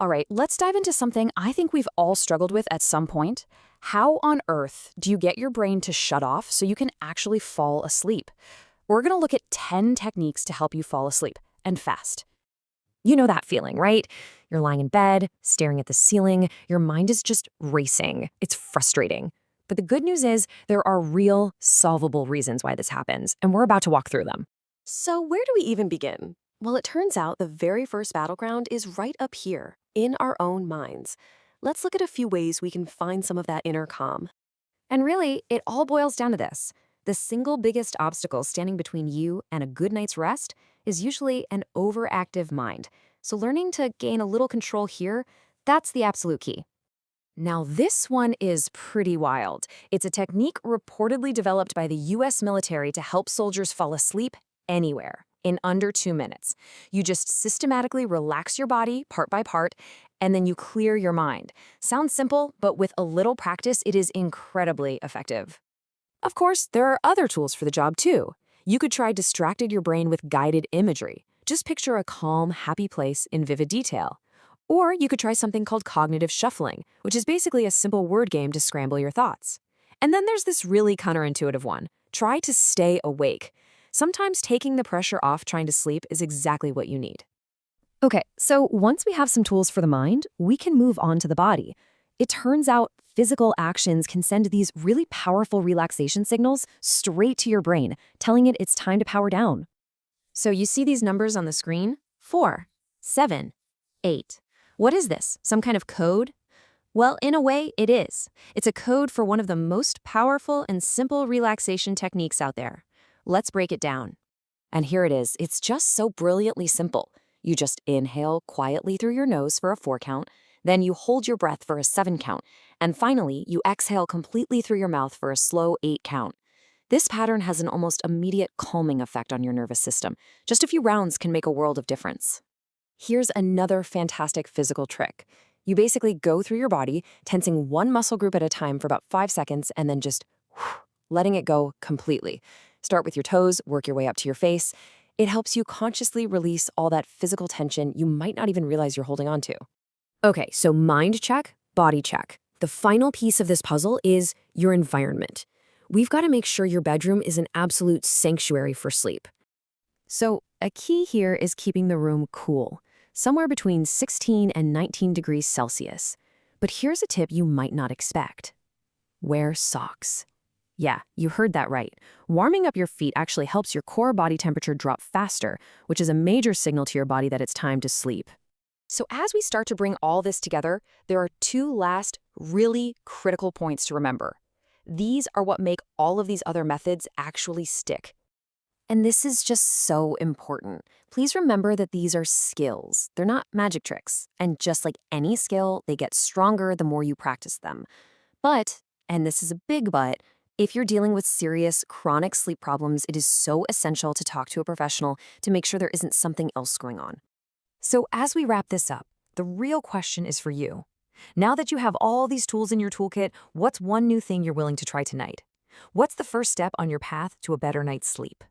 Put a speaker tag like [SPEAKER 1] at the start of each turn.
[SPEAKER 1] All right, let's dive into something I think we've all struggled with at some point. How on earth do you get your brain to shut off so you can actually fall asleep? We're going to look at 10 techniques to help you fall asleep, and fast.
[SPEAKER 2] You know that feeling, right? You're lying in bed, staring at the ceiling, your mind is just racing. It's frustrating. But the good news is there are real, solvable reasons why this happens, and we're about to walk through them.
[SPEAKER 3] So where do we even begin? Well, it turns out the very first battleground is right up here, in our own minds. Let's look at a few ways we can find some of that inner calm.
[SPEAKER 2] And really, it all boils down to this. The single biggest obstacle standing between you and a good night's rest is usually an overactive mind. So learning to gain a little control here, that's the absolute key. Now, this one is pretty wild. It's a technique reportedly developed by the US military to help soldiers fall asleep anywhere in under 2 minutes. You just systematically relax your body part by part, and then you clear your mind. Sounds simple, but with a little practice, it is incredibly effective. Of course, there are other tools for the job too. You could try distracted your brain with guided imagery. Just picture a calm, happy place in vivid detail. Or you could try something called cognitive shuffling, which is basically a simple word game to scramble your thoughts. And then there's this really counterintuitive one. Try to stay awake. Sometimes taking the pressure off trying to sleep is exactly what you need. Okay, so once we have some tools for the mind, we can move on to the body. It turns out physical actions can send these really powerful relaxation signals straight to your brain, telling it it's time to power down. So you see these numbers on the screen? 4, 7, 8. What is this? Some kind of code? Well, in a way, it is. It's a code for one of the most powerful and simple relaxation techniques out there. Let's break it down. And here it is. It's just so brilliantly simple. You just inhale quietly through your nose for a 4 count, then you hold your breath for a 7 count, and finally, you exhale completely through your mouth for a slow 8 count. This pattern has an almost immediate calming effect on your nervous system. Just a few rounds can make a world of difference. Here's another fantastic physical trick. You basically go through your body, tensing one muscle group at a time for about 5 seconds, and then just letting it go completely. Start with your toes, work your way up to your face. It helps you consciously release all that physical tension you might not even realize you're holding on to. Okay, so mind check, body check. The final piece of this puzzle is your environment. We've got to make sure your bedroom is an absolute sanctuary for sleep. So a key here is keeping the room cool, somewhere between 16 and 19 degrees Celsius. But here's a tip you might not expect. Wear socks. Yeah, you heard that right. Warming up your feet actually helps your core body temperature drop faster, which is a major signal to your body that it's time to sleep. So as we start to bring all this together, there are 2 last really critical points to remember. These are what make all of these other methods actually stick. And this is just so important. Please remember that these are skills. They're not magic tricks. And just like any skill, they get stronger the more you practice them. But, and this is a big but, if you're dealing with serious, chronic sleep problems, it is so essential to talk to a professional to make sure there isn't something else going on. So as we wrap this up, the real question is for you. Now that you have all these tools in your toolkit, what's one new thing you're willing to try tonight? What's the first step on your path to a better night's sleep?